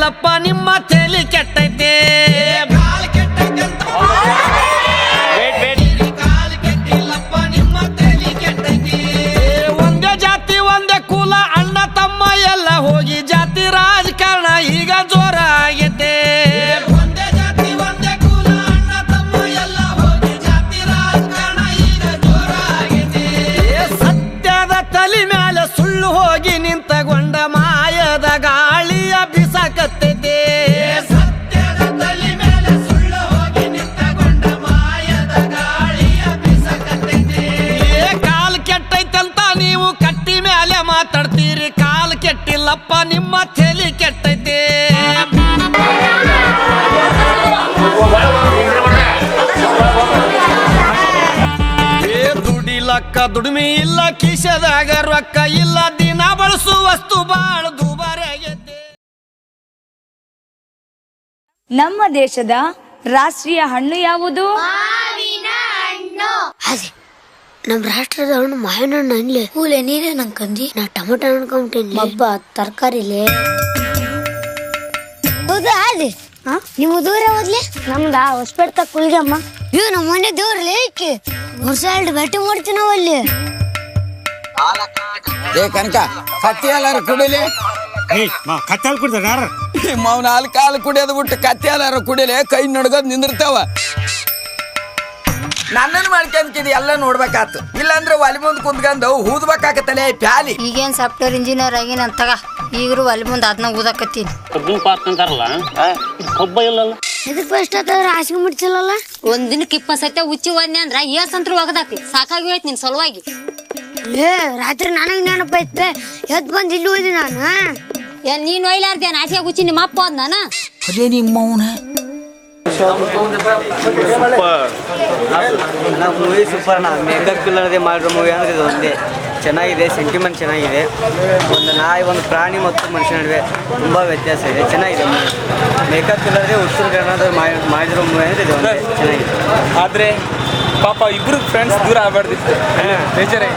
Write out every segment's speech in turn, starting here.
ಕೆಟ್ಟಿಲ್ಲಪ್ಪ ನಿಮ್ಮ ತಲೆ ಕೆಟ್ಟೈತೆ ಒಂದೇ ಜಾತಿ ಒಂದೇ ಕುಲ ಅಣ್ಣ ತಮ್ಮ ಎಲ್ಲ ಹೋಗಿ ಜಾತಿ ರಾಜಕಾರಣ ಈಗ ಜೋರ ಆಗೈತೆ ಸತ್ಯದ ತಲೆ ಮ್ಯಾಲ ಸುಳ್ಳು ಹೋಗಿ ನಿಂತಗೊಂಡ ಮಾಯದ ಗಾಳಿಯ ಬಿಸಾಕತ್ತೈತೆ ಮಾತಾಡ್ತೀರಿ ಕಾಲ್ ಕೆಟ್ಟಿಲ್ಲಪ್ಪ ನಿಮ್ಮ ತಲೆ ಕೆಟ್ಟೈತೆ ದುಡಿಲಕ್ಕ ದುಡಿಮೆ ಇಲ್ಲ ಕಿಸೆದಾಗ ರೊಕ್ಕ ಇಲ್ಲ ದಿನ ಬಳಸು ವಸ್ತು ಬಾಳ ದುಬಾರಿ ಆಗೈತೆ. ನಮ್ಮ ದೇಶದ ರಾಷ್ಟ್ರೀಯ ಹಣ್ಣು ಯಾವುದು? ನಮ್ ರಾಷ್ಟ್ರದ ಹಣ್ಣು ಮಾವಿನ ಹಣ್ಣು ಅನ್ಲಿ ಹೂಲೆ ನೀರೇ ನಂಗಂದಿ ನಾ ಟೊಮೊಟೊ ಅನ್ಕೊಂಬಿಟ್ಟೇನಿ ಹಬ್ಬ ತರಕಾರಿಲೆ ಹೌದಾ ಅದೇ ನೀವು ದೂರ ಹೋದ್ಲಿ ನಮ್ದ ಹೊಸಪೇಟೆ ಕುಲ್ಗಮ್ಮ ಇವ್ ನಮ್ಮ ಮನೆ ದೇವ್ರಲ್ಲ ಏಕೆ ವರ್ಷ ಎರಡು ಭೇಟಿ ಮಾಡ್ತೀವಿ ನಾವು ಅಲ್ಲಿ ಏ ಕನಕ ಕತ್ತಿ ಎಲ್ಲಾರು ಕುಡಿಲಿ ಕತ್ತಿ ಹಾಲು ಕುಡ್ತಾರ ಯಾರ ಮಾವನ ಹಾಲು ಕುಡಿಯೋದು ಬಿಟ್ಟು ಕತ್ತಿ ಎಲ್ಲಾರು ಕುಡಿಲಿ ಕೈ ನಡ್ಗೋದ್ ನಿಂದಿರ್ತಾವ ನನ್ನನ್ನು ಮಾಡ್ಕೊಂತಿದ್ ಎಲ್ಲ ನೋಡ್ಬೇಕಾತು ಇಲ್ಲಾಂದ್ರೆ ಒಲಿ ಮುಂದ್ ಕುಂತ್ಕೊಂಡು ಊದ್ಬೇಕಾಗತ್ತಲೆ ಪ್ಯಾಲಿ ಈಗೇನ್ ಸಾಫ್ಟ್ವೇರ್ ಇಂಜಿನಿಯರ್ ಆಗಿನ ಅಂತಗ ಈಗರು ಒಲಿ ಮುಂದ್ ಅದನ್ನ ಊದಕತ್ತೀನಿ ಕಬ್ಬಿನ ಪಾರ್ಕ್ ಅಂತಾರಲ್ಲ ಕಬ್ಬ ಇಲ್ಲಲ್ಲ ಇದಕ್ ಫಸ್ಟ್ ಆದ್ರೆ ಹಾಸಿಗೆ ಮುಡ್ಸಿಲ್ಲಲ್ಲ ಒಂದ್ ದಿನಕ್ಕೆ 20 ಸತಿ ಉಚ್ಚಿ ಹೋದ್ನಿ ಅಂದ್ರ ಏಸಂತ್ರ ಒಗದಾಕಿ ಸಾಕಾಗಿ ಹೋಯ್ತು ನಿನ್ ಸಲುವಾಗಿ ಏ ರಾತ್ರಿ ನನಗ್ ನೆನಪ ಐತೆ ಎದ್ ಬಂದ್ ಇಲ್ಲಿ ಹೋದಿ ನಾನು ಏನ್ ನೀನ್ ಒಯ್ಲಾರ್ದೆ ನಾಚಿಗೆ ಉಚ್ಚಿ ನಿಮ್ಮ ಅಪ್ಪ ಹೋದ್ ನಾನು ಅದೇ ನಿಮ್ಮವನ ಮೂವಿ ಸೂಪರ್ ಮೇಕಪ್ ಇಲ್ಲದೆ ಮಾಡಿರೋ ಮೂವಿ ಅಂದ್ರೆ ಇದು ಒಂದೇ ಚೆನ್ನಾಗಿದೆ, ಸೆಂಟಿಮೆಂಟ್ ಚೆನ್ನಾಗಿದೆ. ಒಂದು ನಾಯಿ ಒಂದು ಪ್ರಾಣಿ ಮತ್ತು ಮನುಷ್ಯ ನಡುವೆ ತುಂಬ ವ್ಯತ್ಯಾಸ ಇದೆ, ಚೆನ್ನಾಗಿದೆ ಮೂವಿ. ಮೇಕಪ್ ಇಲ್ಲದೆ ಉತ್ತರ ಕನ್ನಡ ಮಾಡಿರೋ ಮೂವಿ ಅಂದರೆ ಇದು ಒಂದೇ ಚೆನ್ನಾಗಿದೆ. ಆದರೆ ಪಾಪ ಇಬ್ಬರು ಫ್ರೆಂಡ್ಸ್ ದೂರ ಆಗಬಾರ್ದಿತ್ತು, ಬೇಜಾರೇ.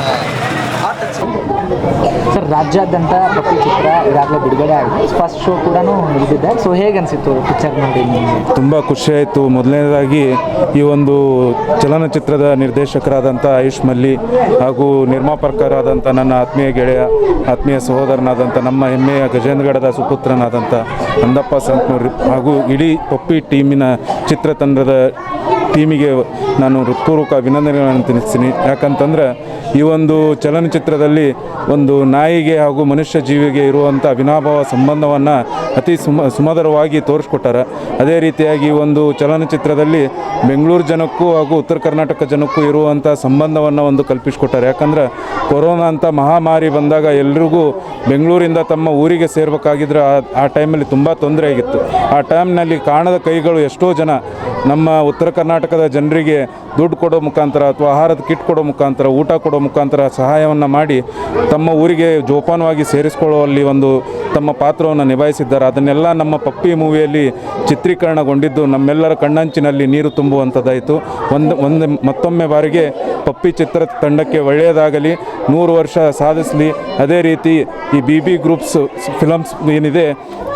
ಸರ್, ರಾಜ್ಯಾದ್ಯಂತ ಪಪ್ಪಿ ಚಿತ್ರ ಈಗಾಗಲೇ ಬಿಡುಗಡೆ ಆಗಿದೆ, ಫಸ್ಟ್ ಶೋ ಕೂಡ ಮುಗಿದಿದೆ. ಸೊ ಹೇಗೆ ಅನಿಸಿತ್ತು ಪಿಕ್ಚರ್ ನೋಡಿ? ತುಂಬ ಖುಷಿಯಾಯಿತು. ಮೊದಲನೇದಾಗಿ ಈ ಒಂದು ಚಲನಚಿತ್ರದ ನಿರ್ದೇಶಕರಾದಂಥ ಆಯುಷ್ ಮಲ್ಲಿ ಹಾಗೂ ನಿರ್ಮಾಪಕರಾದಂಥ ನನ್ನ ಆತ್ಮೀಯ ಗೆಳೆಯ, ಆತ್ಮೀಯ ಸಹೋದರನಾದಂಥ ನಮ್ಮ ಹೆಮ್ಮೆಯ ಗಜೇಂದ್ರಗಡದ ಸುಪುತ್ರನಾದಂಥ ನಂದಪ್ಪ ಸಂಕನೂರು ಹಾಗೂ ಇಡೀ ಪಪ್ಪಿ ಟೀಮಿನ ಚಿತ್ರತಂಡದ ಟೀಮಿಗೆ ನಾನು ಹೃತ್ಪೂರ್ವಕ ಅಭಿನಂದನೆಗಳನ್ನು ತಿಳಿಸ್ತೀನಿ. ಯಾಕಂತಂದ್ರೆ ಈ ಒಂದು ಚಲನಚಿತ್ರದಲ್ಲಿ ಒಂದು ನಾಯಿಗೆ ಹಾಗೂ ಮನುಷ್ಯ ಜೀವಿಗೆ ಇರುವಂಥ ಅವಿನಾಭಾವ ಸಂಬಂಧವನ್ನು ಅತಿ ಸುಮಧುರವಾಗಿ ತೋರಿಸ್ಕೊಟ್ಟಾರೆ. ಅದೇ ರೀತಿಯಾಗಿ ಒಂದು ಚಲನಚಿತ್ರದಲ್ಲಿ ಬೆಂಗಳೂರು ಜನಕ್ಕೂ ಹಾಗೂ ಉತ್ತರ ಕರ್ನಾಟಕ ಜನಕ್ಕೂ ಇರುವಂಥ ಸಂಬಂಧವನ್ನು ಒಂದು ಕಲ್ಪಿಸಿಕೊಟ್ಟಾರೆ. ಯಾಕಂದ್ರೆ ಕೊರೋನಾ ಅಂತ ಮಹಾಮಾರಿ ಬಂದಾಗ ಎಲ್ರಿಗೂ ಬೆಂಗಳೂರಿಂದ ತಮ್ಮ ಊರಿಗೆ ಸೇರಬೇಕಾಗಿದ್ರೆ ಆ ಟೈಮಲ್ಲಿ ತುಂಬ ತೊಂದರೆ ಆಗಿತ್ತು. ಆ ಟೈಮ್ನಲ್ಲಿ ಕಾಣದ ಕೈಗಳು ಎಷ್ಟೋ ಜನ ನಮ್ಮ ಉತ್ತರ ಕರ್ನಾಟಕದ ಜನರಿಗೆ ದುಡ್ಡು ಕೊಡೋ ಮುಖಾಂತರ ಅಥವಾ ಆಹಾರದ ಕಿಟ್ ಕೊಡೋ ಮುಖಾಂತರ, ಊಟ ಕೊಡೋ ಮುಖಾಂತರ ಸಹಾಯವನ್ನು ಮಾಡಿ ತಮ್ಮ ಊರಿಗೆ ಜೋಪಾನವಾಗಿ ಸೇರಿಸಿಕೊಳ್ಳುವಲ್ಲಿ ಒಂದು ತಮ್ಮ ಪಾತ್ರವನ್ನು ನಿಭಾಯಿಸಿದ್ದಾರೆ. ಅದನ್ನೆಲ್ಲ ನಮ್ಮ ಪಪ್ಪಿ ಮೂವಿಯಲ್ಲಿ ಚಿತ್ರೀಕರಣಗೊಂಡಿದ್ದು ನಮ್ಮೆಲ್ಲರ ಕಣ್ಣಂಚಿನಲ್ಲಿ ನೀರು ತುಂಬುವಂಥದ್ದಾಯಿತು. ಮತ್ತೊಮ್ಮೆ ಬಾರಿಗೆ ಪಪ್ಪಿ ಚಿತ್ರ ತಂಡಕ್ಕೆ ಒಳ್ಳೆಯದಾಗಲಿ, 100 ವರ್ಷ ಸಾಧಿಸಲಿ. ಅದೇ ರೀತಿ ಈ BB ಗ್ರೂಪ್ಸ್ ಫಿಲಮ್ಸ್ ಏನಿದೆ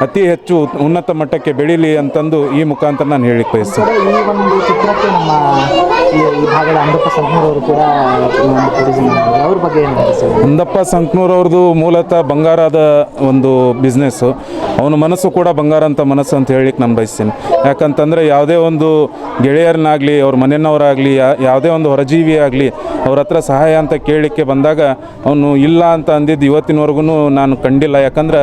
ಅತಿ ಹೆಚ್ಚು ಉನ್ನತ ಮಟ್ಟಕ್ಕೆ ಬೆಳೀಲಿ ಅಂತಂದು ಈ ಮುಖಾಂತರ ನಾನು ಹೇಳಿಕ್ಕೆ ಬಯಸ್ತೇನೆ. ಈ ಒಂದು ಚಿತ್ರಕ್ಕೆ ನಮ್ಮ ಈ ಭಾಗದ ಅಂದಪ್ಪ ಸಂಕನೂರವರು ಕೂಡ ಅವ್ರ ಬಗ್ಗೆ ಏನು ಅನಿಸ್ತದೆ? ಅಂದಪ್ಪ ಸಂಕನೂರವ್ರದ್ದು ಮೂಲತಃ ಬಂಗಾರದ ಒಂದು ಬಿಸ್ನೆಸ್ಸು. ಅವನ ಮನಸ್ಸು ಕೂಡ ಬಂಗಾರ ಅಂತ ಮನಸ್ಸು ಅಂತ ಹೇಳಿಕ್ಕೆ ನಾನು ಬಯಸ್ತೀನಿ. ಯಾಕಂತಂದರೆ ಯಾವುದೇ ಒಂದು ಗೆಳೆಯರನ್ನಾಗಲಿ, ಅವ್ರ ಮನೆಯವರಾಗಲಿ, ಯಾವುದೇ ಒಂದು ಹೊರಜೀವಿ ಆಗಲಿ ಅವ್ರ ಹತ್ರ ಸಹಾಯ ಅಂತ ಕೇಳಲಿಕ್ಕೆ ಬಂದಾಗ ಅವನು ಇಲ್ಲ ಅಂತ ಅಂದಿದ್ದು ಇವತ್ತಿನವರೆಗೂ ನಾನು ಕಂಡಿಲ್ಲ. ಯಾಕಂದ್ರೆ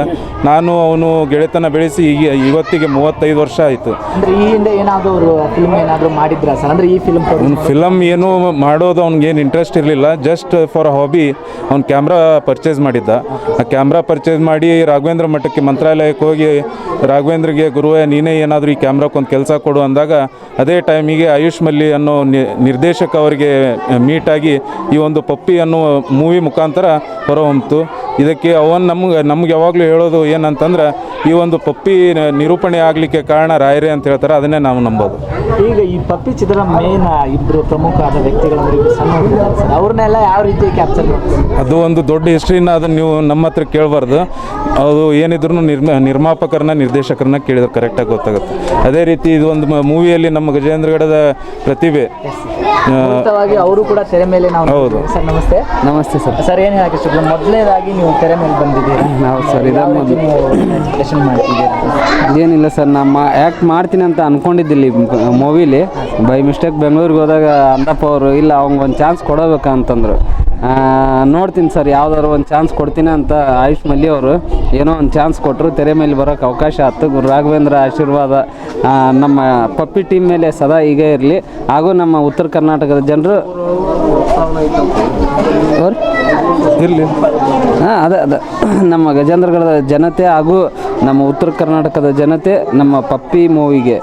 ನಾನು ಅವನು ಗೆಳೆತನ ಬೆಳೆಸಿ ಇವತ್ತಿಗೆ 35 ವರ್ಷ ಆಯಿತು. ಅಂದರೆ ಈ ಹಿಂದೆ ಏನಾದರೂ ಫಿಲ್ಮ್ ಏನಾದರೂ ಮಾಡಿದ್ರ ಸರ್? ಅಂದರೆ ಈ ಫಿಲಮ್ ಏನು ಮಾಡೋದು ಅವ್ನಿಗೇನು ಇಂಟ್ರೆಸ್ಟ್ ಇರಲಿಲ್ಲ. ಜಸ್ಟ್ ಫಾರ್ ಹಾಬಿ ಅವ್ನು ಕ್ಯಾಮ್ರಾ ಪರ್ಚೇಸ್ ಮಾಡಿದ್ದ. ಆ ಕ್ಯಾಮ್ರಾ ಪರ್ಚೇಸ್ ಮಾಡಿ ರಾಘವೇಂದ್ರ ಮಠಕ್ಕೆ ಮಂತ್ರಾಲಯಕ್ಕೆ ಹೋಗಿ ರಾಘವೇಂದ್ರಗೆ ಗುರುವೇ ನೀನೇ ಏನಾದರೂ ಈ ಕ್ಯಾಮ್ರಾಕ್ಕೊಂದು ಕೆಲಸ ಕೊಡು ಅಂದಾಗ ಅದೇ ಟೈಮಿಗೆ ಆಯುಷ್ ಮಲ್ಲಿ ಅನ್ನೋ ನಿರ್ದೇಶಕ ಅವರಿಗೆ ಮೀಟಾಗಿ ಈ ಒಂದು ಪಪ್ಪಿ ಅನ್ನೋ ಮೂವಿ ಮುಖಾಂತರ ಹೊರಹೊಮ್ಮಿತು. ಇದಕ್ಕೆ ನಮ್ಗೆ ಯಾವಾಗಲೂ ಹೇಳೋದು ಏನಂತಂದ್ರೆ ಈ ಒಂದು ಪಪ್ಪಿ ನಿರೂಪಣೆ ಆಗಲಿಕ್ಕೆ ಕಾರಣ ರಾಯರೇ ಅಂತ ಹೇಳ್ತಾರೆ. ಅದನ್ನೇ ನಾವು ನಂಬೋದು. ಈಗ ಈ ಪಪ್ಪಿ ಚಿತ್ರ ಮೇನ್ ಇಬ್ಬರು ಪ್ರಮುಖವಾದ ವ್ಯಕ್ತಿಗಳಂದ್ರೆ ಇಬ್ರು ಸಣ್ಣ ಹುಡುಗರು ಸರ್, ಅವ್ರನ್ನೆಲ್ಲ ಯಾವ ರೀತಿ ಕ್ಯಾಪ್ಚರ್ ಮಾಡ್ತಾರೆ? ಅದು ಒಂದು ದೊಡ್ಡ ಹಿಸ್ಟ್ರಿನ ಅದನ್ನು ನೀವು ನಮ್ಮ ಹತ್ರ ಕೇಳಬಾರ್ದು. ಅದು ಏನಿದ್ರು ನಿರ್ಮಾಪಕರನ್ನ ನಿರ್ದೇಶಕರನ್ನ ಕೇಳಿದ್ರೆ ಕರೆಕ್ಟಾಗಿ ಗೊತ್ತಾಗುತ್ತೆ. ಅದೇ ರೀತಿ ಇದು ಒಂದು ಮೂವಿಯಲ್ಲಿ ನಮ್ಮ ಗಜೇಂದ್ರಗಡದ ಪ್ರತಿಭೆ. ಮೂಲತಃವಾಗಿ ಅವರು ಕೂಡ ತೆರೆ ಮೇಲೆ ನಾವು ಹೌದು. ಸರ್ ನಮಸ್ತೆ. ನಮಸ್ತೆ ಸರ್. ಸರ್ ಏನು ಹೇಳಕ್ಕೆ ಇಷ್ಟಪಡ್ತೀರಾ? ಮೊದಲನೇದಾಗಿ ನೀವು ತೆರೆ ಮೇಲೆ ಬಂದಿದ್ದೀರಾ, ಹೌದು ಸರ್. ಎಜುಕೇಶನ್ ಮಾಡ್ತಿದ್ದೀರಾ? ಏನಿಲ್ಲ ಸರ್, ನಮ್ಮ ಆ್ಯಕ್ಟ್ ಮಾಡ್ತೀನಿ ಅಂತ ಅಂದ್ಕೊಂಡಿದ್ದಿಲ್ಲ ಮೂವಿಲಿ. ಬೈ ಮಿಸ್ಟೇಕ್ ಬೆಂಗಳೂರಿಗೆ ಹೋದಾಗ ಅಂದಪ್ಪ ಅವರು ಇಲ್ಲ ಅವ್ನಿಗೆ ಒಂದು ಚಾನ್ಸ್ ಕೊಡಬೇಕಂತಂದ್ರು. ನೋಡ್ತೀನಿ ಸರ್, ಯಾವ್ದಾದ್ರು ಒಂದು ಚಾನ್ಸ್ ಕೊಡ್ತೀನಿ ಅಂತ ಆಯುಷ್ ಮಲ್ಲಿ ಅವರು ಏನೋ ಒಂದು ಚಾನ್ಸ್ ಕೊಟ್ಟರು. ತೆರೆ ಮೇಲೆ ಬರೋಕ್ಕೆ ಅವಕಾಶ ಆಯ್ತು. ಗುರು ರಾಘವೇಂದ್ರ ಆಶೀರ್ವಾದ ನಮ್ಮ ಪಪ್ಪಿ ಟೀಮ್ ಮೇಲೆ ಸದಾ ಹೀಗೆ ಇರಲಿ. ಹಾಗೂ ನಮ್ಮ ಉತ್ತರ ಕರ್ನಾಟಕದ ಜನರು ಇರಲಿ. ಅದೇ ನಮ್ಮ ಗಜೇಂದ್ರಗಡದ ಜನತೆ ಹಾಗೂ ನಮ್ಮ ಉತ್ತರ ಕರ್ನಾಟಕದ ಜನತೆ ನಮ್ಮ ಪಪ್ಪಿ ಮೂವಿಗೆ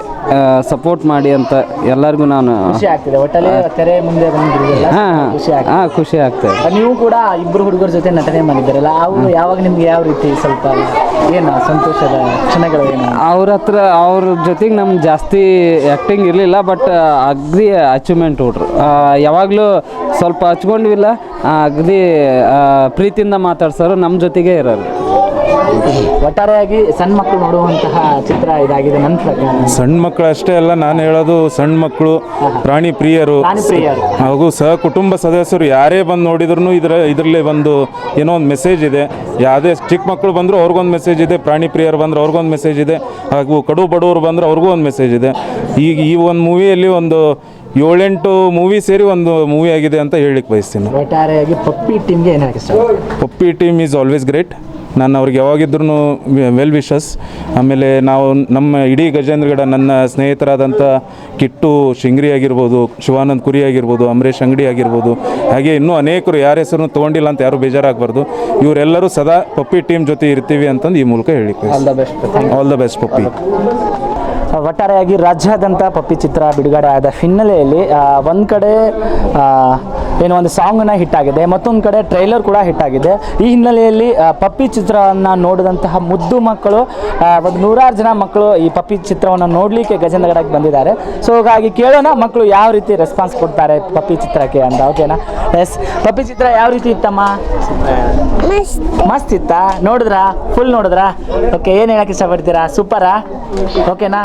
ಸಪೋರ್ಟ್ ಮಾಡಿ ಅಂತ ಎಲ್ಲರಿಗೂ ನಾನು ಖುಷಿ ಆಗ್ತಿದೆ. ಒಟ್ಟಲ್ಲಿ ತೆರೆ ಮುಂದೆ ಬಂದಿದ್ದೀರಲ್ಲ, ಖುಷಿ ಆಗ್ತದೆ. ನೀವು ಕೂಡ ಇಬ್ಬರು ಹುಡುಗರ ಜೊತೆ ನಟನೆ ಮಾಡಿದ್ದೀರಲ್ಲ, ಅವರು ಯಾವಾಗ ನಿಮ್ಗೆ ಯಾವ ರೀತಿ ಸ್ವಲ್ಪ ಏನು ಸಂತೋಷದ ಕ್ಷಣಗಳು ಏನು? ಅವ್ರ ಜೊತೆಗೆ ನಮ್ಗೆ ಜಾಸ್ತಿ ಆ್ಯಕ್ಟಿಂಗ್ ಇರಲಿಲ್ಲ, ಬಟ್ ಅಗ್ದಿ ಅಚೀವ್ಮೆಂಟ್ ಹುಡ್ರು. ಯಾವಾಗಲೂ ಸ್ವಲ್ಪ ಹಚ್ಕೊಂಡಿವಿಲ್ಲ, ಅಗ್ದಿ ಪ್ರೀತಿಯಿಂದ ಮಾತಾಡ್ಸೋರು, ನಮ್ಮ ಜೊತೆಗೆ ಇರೋರು. ಒಟ್ಟಾರೆಯಾಗಿ ಸಣ್ಣ ಮಕ್ಕಳು ನೋಡುವಂತಹ ಚಿತ್ರ ಇದಾಗಿದೆ ನನ್ನ ಪ್ರಕಾರ. ಸಣ್ಣ ಮಕ್ಕಳು ಅಷ್ಟೇ ಅಲ್ಲ, ನಾನು ಹೇಳೋದು ಸಣ್ಣ ಮಕ್ಕಳು, ಪ್ರಾಣಿ ಪ್ರಿಯರು ಹಾಗೂ ಸಹ ಕುಟುಂಬ ಸದಸ್ಯರು ಯಾರೇ ಬಂದು ನೋಡಿದ್ರು ಇದರಲ್ಲಿ ಒಂದು ಏನೋ ಒಂದು ಮೆಸೇಜ್ ಇದೆ. ಯಾವುದೇ ಚಿಕ್ಕ ಮಕ್ಕಳು ಬಂದರೂ ಅವ್ರಿಗೊಂದು ಮೆಸೇಜ್ ಇದೆ, ಪ್ರಾಣಿ ಪ್ರಿಯರು ಬಂದರೆ ಅವ್ರಿಗೊಂದು ಮೆಸೇಜ್ ಇದೆ, ಹಾಗೂ ಕಡು ಬಡವರು ಬಂದರೆ ಅವ್ರಿಗೂ ಒಂದು ಮೆಸೇಜ್ ಇದೆ. ಈಗ ಈ ಒಂದು ಮೂವಿಯಲ್ಲಿ ಒಂದು 7-8 ಮೂವಿ ಸೇರಿ ಒಂದು ಮೂವಿ ಆಗಿದೆ ಅಂತ ಹೇಳಲಿಕ್ಕೆ ಬಯಸ್ತೀನಿ. ಒಟ್ಟಾರೆಯಾಗಿ ಪಪ್ಪಿ ಟೀಮ್ಗೆ ಏನು ಹೇಳಕ್ಕೆ ಇಷ್ಟ? ಪಪ್ಪಿ ಟೀಮ್ ಈಸ್ ಆಲ್ವೇಸ್ ಗ್ರೇಟ್. ನಾನು ಅವ್ರಿಗೆ ಯಾವಾಗಿದ್ರೂ ವೆಲ್ ವಿಶಸ್. ಆಮೇಲೆ ನಾವು ನಮ್ಮ ಇಡೀ ಗಜೇಂದ್ರಗಡ ನನ್ನ ಸ್ನೇಹಿತರಾದಂಥ ಕಿಟ್ಟು ಶಿಂಗ್ರಿ ಆಗಿರ್ಬೋದು, ಶಿವಾನಂದ್ ಕುರಿ ಆಗಿರ್ಬೋದು, ಅಮರೇಶ್ ಅಂಗಡಿ ಆಗಿರ್ಬೋದು, ಹಾಗೆ ಇನ್ನೂ ಅನೇಕರು ಯಾರ ಹೆಸರನ್ನು ತೊಗೊಂಡಿಲ್ಲ ಅಂತ ಯಾರು ಬೇಜಾರಾಗಬಾರ್ದು. ಇವರೆಲ್ಲರೂ ಸದಾ ಪಪ್ಪಿ ಟೀಮ್ ಜೊತೆ ಇರ್ತೀವಿ ಅಂತಂದು ಈ ಮೂಲಕ ಹೇಳಿಕ್ಕೆ ಆಲ್ ದ ಬೆಸ್ಟ್ ಪಪ್ಪಿ. ಒಟ್ಟಾರೆಯಾಗಿ ರಾಜ್ಯಾದ್ಯಂತ ಪಪ್ಪಿ ಚಿತ್ರ ಬಿಡುಗಡೆ ಆದ ಹಿನ್ನೆಲೆಯಲ್ಲಿ ಒಂದು ಕಡೆ ಏನೋ ಒಂದು ಸಾಂಗ್ನ ಹಿಟ್ ಆಗಿದೆ, ಮತ್ತೊಂದು ಕಡೆ ಟ್ರೈಲರ್ ಕೂಡ ಹಿಟ್ ಆಗಿದೆ. ಈ ಹಿನ್ನೆಲೆಯಲ್ಲಿ ಪಪ್ಪಿ ಚಿತ್ರವನ್ನು ನೋಡಿದಂತಹ ಮುದ್ದು ಮಕ್ಕಳು, ಒಂದು 100 ಜನ ಮಕ್ಕಳು ಈ ಪಪ್ಪಿ ಚಿತ್ರವನ್ನು ನೋಡಲಿಕ್ಕೆ ಗಜೇಂದ್ರಗಡಕ್ಕೆ ಬಂದಿದ್ದಾರೆ. ಸೊ ಹಾಗಾಗಿ ಕೇಳೋಣ ಮಕ್ಕಳು ಯಾವ ರೀತಿ ರೆಸ್ಪಾನ್ಸ್ ಕೊಡ್ತಾರೆ ಪಪ್ಪಿ ಚಿತ್ರಕ್ಕೆ ಅಂತ. ಓಕೆನಾ? ಎಸ್, ಪಪ್ಪಿ ಚಿತ್ರ ಯಾವ ರೀತಿ ಇತ್ತಮ್ಮ? ಮಸ್ತ್ ಇತ್ತಾ? ನೋಡಿದ್ರಾ? ಫುಲ್ ನೋಡಿದ್ರಾ? ಓಕೆ, ಏನು ಹೇಳಕ್ಕೆ ಇಷ್ಟಪಡ್ತೀರಾ? ಸೂಪರಾ? ಓಕೆನಾ?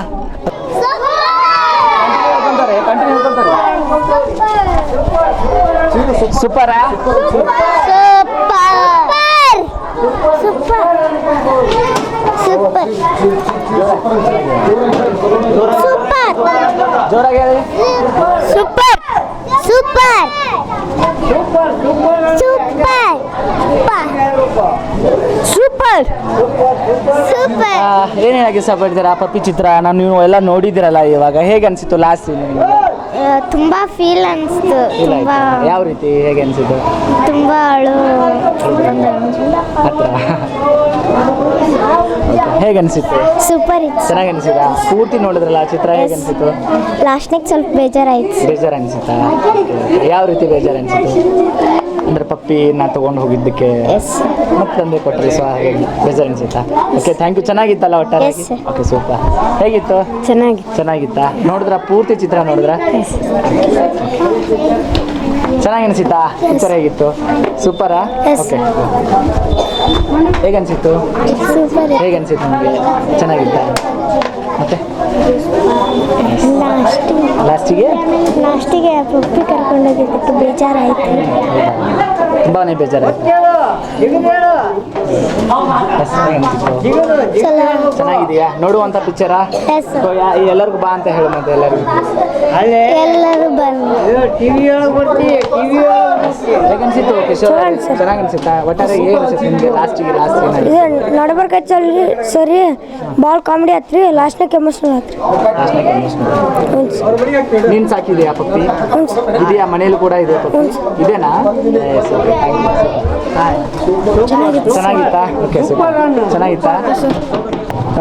ಸೂಪರಾ? ಜೋರಾಗಿ ಹೇಳಿ. Super super super super. ಏನು ಹೇಳಕ್ಕೆ ಇಷ್ಟಪಡ್ತೀರಾ ಪಪ್ಪಿ ಚಿತ್ರ? ನೀವು ಎಲ್ಲ ನೋಡಿದಿರಲ್ಲ, ಇವಾಗ ಹೇಗೆ ಅನಿಸಿತು ಲಾಸ್ಟ್ ನಿಮಗೆ? ತುಂಬಾ ಫೀಲ್ ಅನಿಸ್ತು. ತುಂಬಾ ಯಾವ ರೀತಿ ಹೇಗೆ ಅನಿಸಿತು? ತುಂಬಾ ಹತ್ರ ಹೇಗೆ ಅನಿಸಿತ್ತು? ಸೂಪರ್ ಇತ್ತು. ಚೆನ್ನಾಗಿ ಅನಿಸಿತಾ? ಪೂರ್ತಿ ನೋಡಿದ್ರಲ್ಲ ಚಿತ್ರ, ಹೇಗೆ ಅನಿಸಿತು? ಲಾಸ್ಟ್ನಾಗ ಸ್ವಲ್ಪ ಬೇಜಾರಾಯ್ತು. ಬೇಜಾರು ಅನಿಸುತ್ತಾ? ಯಾವ ರೀತಿ ಬೇಜಾರು ಅನಿಸಿತು? ಅಂದರೆ ಪಪ್ಪಿನ ತೊಗೊಂಡು ಹೋಗಿದ್ದಕ್ಕೆ ಮತ್ತೆ ತಂದೆ ಕೊಟ್ಟರೆ ಸೊ ಹಾಗೆ ಬೇಜಾರು ಅನಿಸುತ್ತಾ? Okay, thank you. ಚೆನ್ನಾಗಿತ್ತಲ್ಲ ಒಟ್ಟಾರೆ? Okay, super. ಹೇಗಿತ್ತು? ಚೆನ್ನಾಗಿತ್ತಾ? ನೋಡಿದ್ರಾ? ಪೂರ್ತಿ ಚಿತ್ರ ನೋಡಿದ್ರಾ? ಚೆನ್ನಾಗಿ ಅನಿಸಿತಾ? ಪಿಕ್ಚರ್ ಹೇಗಿತ್ತು? ಸೂಪರಾ? ಓಕೆ, ಹೇಗೆ ಅನಿಸಿತ್ತು? ಹೇಗೆ ಅನಿಸಿತ್ತು ನಿಮಗೆ? ಚೆನ್ನಾಗಿತ್ತಾ? ಮತ್ತೆ ಲಾಸ್ಟಿಗೆ ಪಪ್ಪಿ ಕರ್ಕೊಂಡೋಗಿದ್ದಕ್ಕೆ ಬೇಜಾರಾಯ್ತು. ತುಂಬಾನೇ ಬೇಜಾರಾಯ್ತು. ಚೆನ್ನಾಗಿದೆಯಾ? ನೋಡುವಂತ ಪಿಕ್ಚರಾ? ಎಲ್ಲರಿಗೂ ಬಾ ಅಂತ ಹೇಳು ಮತ್ತೆ ಎಲ್ಲರಿಗೂ. ಎಲ್ಲರೂ ಬಂದು ಹೇಗೆ ಅನ್ಸಿತ್ತು ಕಿಶೋರ್? ಚೆನ್ನಾಗಿ ಅನ್ಸುತ್ತಾ? ಒಟ್ಟಾರೆ ಹೇಗೆ ಅನ್ಸುತ್ತೆ ನಿಮಗೆ ಲಾಸ್ಟಿಗೆ? ನೋಡ್ಬೇಕಲ್ಲಿ ಸರಿ ಭಾಳ ಕಾಮಿಡಿ ಆತ್ರಿ. ಲಾಸ್ಟ್ನಾಗ ಎಮೋಷನಲ್ ಆತ್ರಿ. ನೀನ್ ಸಾಕಿದೆಯಾ ಪಪ್ಪಿ? ಇದೆಯಾ ಮನೇಲಿ ಕೂಡ ಇದೆ ಪಪ್ಪಿ? ಇದೇನಾ? ಚೆನ್ನಾಗಿತ್ತಾ? Okay, super. ಚೆನ್ನಾಗಿತ್ತಾ?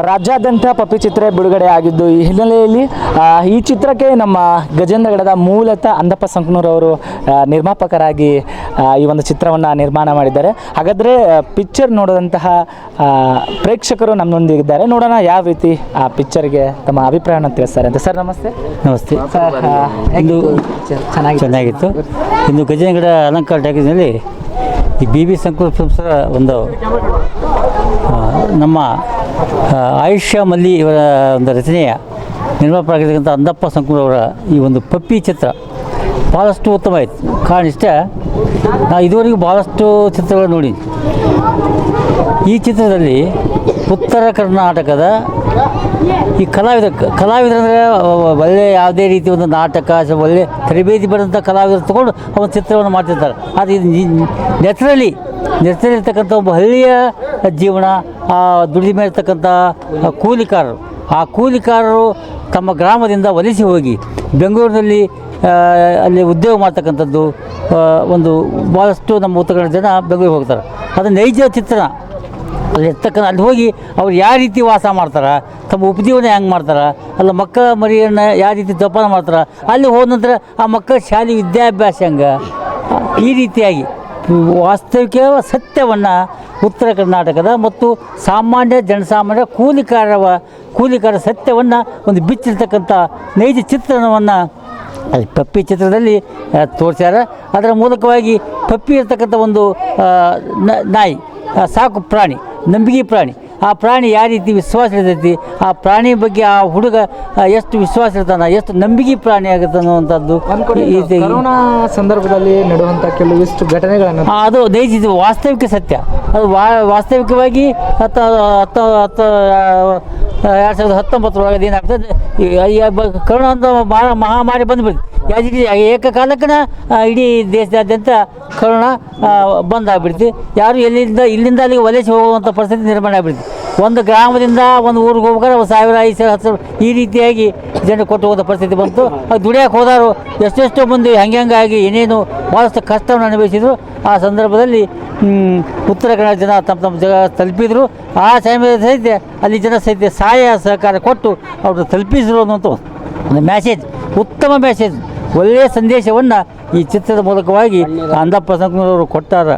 ರಾಜ್ಯಾದ್ಯಂತ ಪಪ್ಪಿ ಚಿತ್ರ ಬಿಡುಗಡೆ ಆಗಿದ್ದು ಈ ಹಿನ್ನೆಲೆಯಲ್ಲಿ ಈ ಚಿತ್ರಕ್ಕೆ ನಮ್ಮ ಗಜೇಂದ್ರಗಡದ ಮೂಲತಃ ಅಂದಪ್ಪ ಸಂಕನೂರ್ ಅವರು ನಿರ್ಮಾಪಕರಾಗಿ ಅಚ್ಚುಕಟ್ಟಾಗಿ ಈ ಒಂದು ಚಿತ್ರವನ್ನು ನಿರ್ಮಾಣ ಮಾಡಿದ್ದಾರೆ. ಹಾಗಾದರೆ ಪಿಕ್ಚರ್ ನೋಡಿದಂತಹ ಪ್ರೇಕ್ಷಕರು ನಮ್ಮೊಂದಿಗಿದ್ದಾರೆ. ನೋಡೋಣ ಯಾವ ರೀತಿ ಆ ಪಿಕ್ಚರ್ಗೆ ತಮ್ಮ ಅಭಿಪ್ರಾಯವನ್ನು ತಿಳಿಸ್ತಾರೆ ಅಂತ. ಸರ್ ನಮಸ್ತೆ. ನಮಸ್ತೆ ಸರ್ ಇಂದು ಚೆನ್ನಾಗಿತ್ತು. ಇಂದು ಗಜೇಂದ್ರ ಅಲಂಕಾರ ಟ್ಯಾಗೇಜ್ನಲ್ಲಿ ಈ BB ಸಂಕುಲ್ ಫಿಲ್ಮ್ಸ್ರ ಒಂದು ನಮ್ಮ ಆಯುಷ್ಯ ಮಲ್ಲಿ ಇವರ ಒಂದು ರಚನೆಯ ನಿರ್ಮಾಪಕರಾಗಿರ್ತಕ್ಕಂಥ ಅಂದಪ್ಪ ಸಂಕುಲ್ ಅವರ ಈ ಒಂದು ಪಪ್ಪಿ ಚಿತ್ರ ಭಾಳಷ್ಟು ಉತ್ತಮ ಆಯಿತು. ಕಾರಣ ಇಷ್ಟ, ನಾನು ಇದುವರೆಗೂ ಭಾಳಷ್ಟು ಚಿತ್ರಗಳು ನೋಡಿ ಈ ಚಿತ್ರದಲ್ಲಿ ಉತ್ತರ ಕರ್ನಾಟಕದ ಈ ಕಲಾವಿದರಂದರೆ ಒಳ್ಳೆಯ ಯಾವುದೇ ರೀತಿ ಒಂದು ನಾಟಕ ಒಳ್ಳೆ ತರಬೇತಿ ಪಡೆದಂಥ ಕಲಾವಿದರು ತೊಗೊಂಡು ಒಂದು ಚಿತ್ರವನ್ನು ಮಾಡ್ತಿರ್ತಾರೆ. ಆದರೆ ಇದು ನ್ಯಾಚುರಲಿ ಇರ್ತಕ್ಕಂಥ ಒಬ್ಬ ಹಳ್ಳಿಯ ಜೀವನ, ಆ ದುಡಿಮೆ ಇರ್ತಕ್ಕಂಥ ಕೂಲಿಕಾರರು, ಆ ಕೂಲಿಕಾರರು ತಮ್ಮ ಗ್ರಾಮದಿಂದ ವಲಸೆ ಹೋಗಿ ಬೆಂಗಳೂರಿನಲ್ಲಿ ಅಲ್ಲಿ ಉದ್ಯೋಗ ಮಾಡ್ತಕ್ಕಂಥದ್ದು ಒಂದು ಭಾಳಷ್ಟು ನಮ್ಮ ಉತ್ತರ ಕನ್ನಡ ಜನ ಬೆಂಗಳೂರಿಗೆ ಹೋಗ್ತಾರೆ. ಅದು ನೈಜ ಚಿತ್ರಣ. ಅಲ್ಲಿ ಇರ್ತಕ್ಕಂಥ ಅಲ್ಲಿ ಹೋಗಿ ಅವ್ರು ಯಾವ ರೀತಿ ವಾಸ ಮಾಡ್ತಾರೆ, ತಮ್ಮ ಉಪಜೀವನ ಹೆಂಗೆ ಮಾಡ್ತಾರೆ, ಅಲ್ಲ ಮಕ್ಕಳ ಮರಿಯನ್ನು ಯಾವ ರೀತಿ ಜೋಪಾನ ಮಾಡ್ತಾರೆ, ಅಲ್ಲಿ ಹೋದ ನಂತರ ಆ ಮಕ್ಕಳ ಶಾಲೆ ವಿದ್ಯಾಭ್ಯಾಸ ಹೆಂಗೆ, ಈ ರೀತಿಯಾಗಿ ವಾಸ್ತವಿಕ ಸತ್ಯವನ್ನು ಉತ್ತರ ಕರ್ನಾಟಕದ ಮತ್ತು ಸಾಮಾನ್ಯ ಜನಸಾಮಾನ್ಯ ಕೂಲಿಕಾರ ಸತ್ಯವನ್ನು ಒಂದು ಬಿಚ್ಚಿರ್ತಕ್ಕಂಥ ನೈಜ ಚಿತ್ರಣವನ್ನು ಅಲ್ಲಿ ಪಪ್ಪಿ ಚಿತ್ರದಲ್ಲಿ ತೋರಿಸ್ಯಾರ. ಅದರ ಮೂಲಕವಾಗಿ ಪಪ್ಪಿ ಇರ್ತಕ್ಕಂಥ ಒಂದು ನಾಯಿ, ಸಾಕು ಪ್ರಾಣಿ, ನಂಬಿಕೆ ಪ್ರಾಣಿ. ಆ ಪ್ರಾಣಿ ಯಾವ ರೀತಿ ವಿಶ್ವಾಸ ಇರ್ತೈತಿ, ಆ ಪ್ರಾಣಿ ಬಗ್ಗೆ ಆ ಹುಡುಗ ಎಷ್ಟು ವಿಶ್ವಾಸ ಇರ್ತಾನೆ, ಎಷ್ಟು ನಂಬಿಕೆ ಪ್ರಾಣಿ ಆಗುತ್ತೆ ಅನ್ನುವಂಥದ್ದು ಕೊರೋನಾ ಸಂದರ್ಭದಲ್ಲಿ ನಡೆಯುವಂಥ ಕೆಲವಿಷ್ಟು ಘಟನೆಗಳನ್ನು ಅದು ನೈಜ ವಾಸ್ತವಿಕ ಸತ್ಯ. ಅದು ವಾಸ್ತವಿಕವಾಗಿ 2019 ಏನಾಗ್ತದೆ, ಕರೋನಾ ಅಂತ ಮಹಾಮಾರಿ ಬಂದುಬಿಡ್ತು. ಏಕಕಾಲಕ್ಕನ ಇಡೀ ದೇಶದಾದ್ಯಂತ ಕರೋನಾ ಬಂದಾಗ್ಬಿಡ್ತು. ಯಾರು ಇಲ್ಲಿಂದ ಅಲ್ಲಿಗೆ ವಲಸೆ ಹೋಗುವಂಥ ಪರಿಸ್ಥಿತಿ ನಿರ್ಮಾಣ ಆಗಿಬಿಡ್ತು. ಒಂದು ಗ್ರಾಮದಿಂದ ಒಂದು ಊರಿಗೆ ಹೋಗ್ಬೇಕಾದ್ರೆ 1000, 5000, 10,000 ಈ ರೀತಿಯಾಗಿ ಜನರು ಕೊಟ್ಟು ಹೋದ ಪರಿಸ್ಥಿತಿ ಬಂತು. ಅದು ದುಡಿಯೋಕೆ ಹೋದಾರು ಎಷ್ಟೆಷ್ಟೋ ಮಂದಿ ಹಂಗಾಗಿ ಏನೇನು ಭಾಳಷ್ಟು ಕಷ್ಟವನ್ನು ಅನುಭವಿಸಿದರು. ಆ ಸಂದರ್ಭದಲ್ಲಿ ಉತ್ತರ ಕನ್ನಡ ಜನ ತಮ್ಮ ಜಾಗ ತಲುಪಿದರು. ಆ ಸಮಯದ ಸಹಿತ ಅಲ್ಲಿ ಜನ ಸಹಿತ ಸಹಾಯ ಸಹಕಾರ ಕೊಟ್ಟು ಅವರು ತಲುಪಿಸಿದ್ರು ಅನ್ನುವಂಥ ಒಂದು ಮ್ಯಾಸೇಜ್, ಉತ್ತಮ ಮ್ಯಾಸೇಜ್, ಒಳ್ಳೆಯ ಸಂದೇಶವನ್ನು ಈ ಚಿತ್ರದ ಮೂಲಕವಾಗಿ ಅಂದಪ್ಪ ಸಂಕನೂರವರು ಕೊಟ್ಟಾರ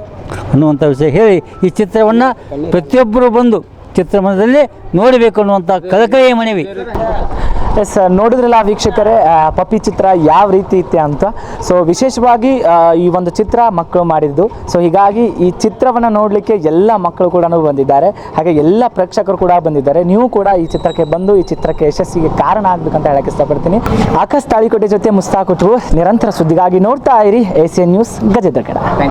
ಅನ್ನುವಂಥ ವಿಷಯ ಹೇಳಿ ಈ ಚಿತ್ರವನ್ನು ಪ್ರತಿಯೊಬ್ಬರು ಬಂದು ಚಿತ್ರಮಂದಿರದಲ್ಲಿ ನೋಡಬೇಕು ಅನ್ನುವಂಥ ಕಳಕಳಿಯ ಮನವಿ. ಎಸ್, ನೋಡಿದ್ರಲ್ಲ ವೀಕ್ಷಕರೇ ಪಪ್ಪಿ ಚಿತ್ರ ಯಾವ ರೀತಿ ಇತ್ತೆ ಅಂತ. ಸೊ ವಿಶೇಷವಾಗಿ ಈ ಒಂದು ಚಿತ್ರ ಮಕ್ಕಳು ಮಾಡಿದ್ದು. ಸೊ ಹೀಗಾಗಿ ಈ ಚಿತ್ರವನ್ನು ನೋಡಲಿಕ್ಕೆ ಎಲ್ಲ ಮಕ್ಕಳು ಕೂಡ ಬಂದಿದ್ದಾರೆ, ಹಾಗೆ ಎಲ್ಲ ಪ್ರೇಕ್ಷಕರು ಕೂಡ ಬಂದಿದ್ದಾರೆ. ನೀವು ಕೂಡ ಈ ಚಿತ್ರಕ್ಕೆ ಬಂದು ಈ ಚಿತ್ರಕ್ಕೆ ಯಶಸ್ಸಿಗೆ ಕಾರಣ ಆಗಬೇಕಂತ ಹೇಳಕ್ಕೆ ಇಷ್ಟಪಡ್ತೀನಿ. ಆಕಾಶ್ ತಾಳಿಕೋಟೆ ಜೊತೆ ಮುಸ್ತಾಕ್ ಹುಟ್ಟು ನಿರಂತರ ಸುದ್ದಿಗಾಗಿ ನೋಡ್ತಾ ಇರಿ ACN ನ್ಯೂಸ್ ಗಜೇಂದ್ರ ಕನ್ನಡ.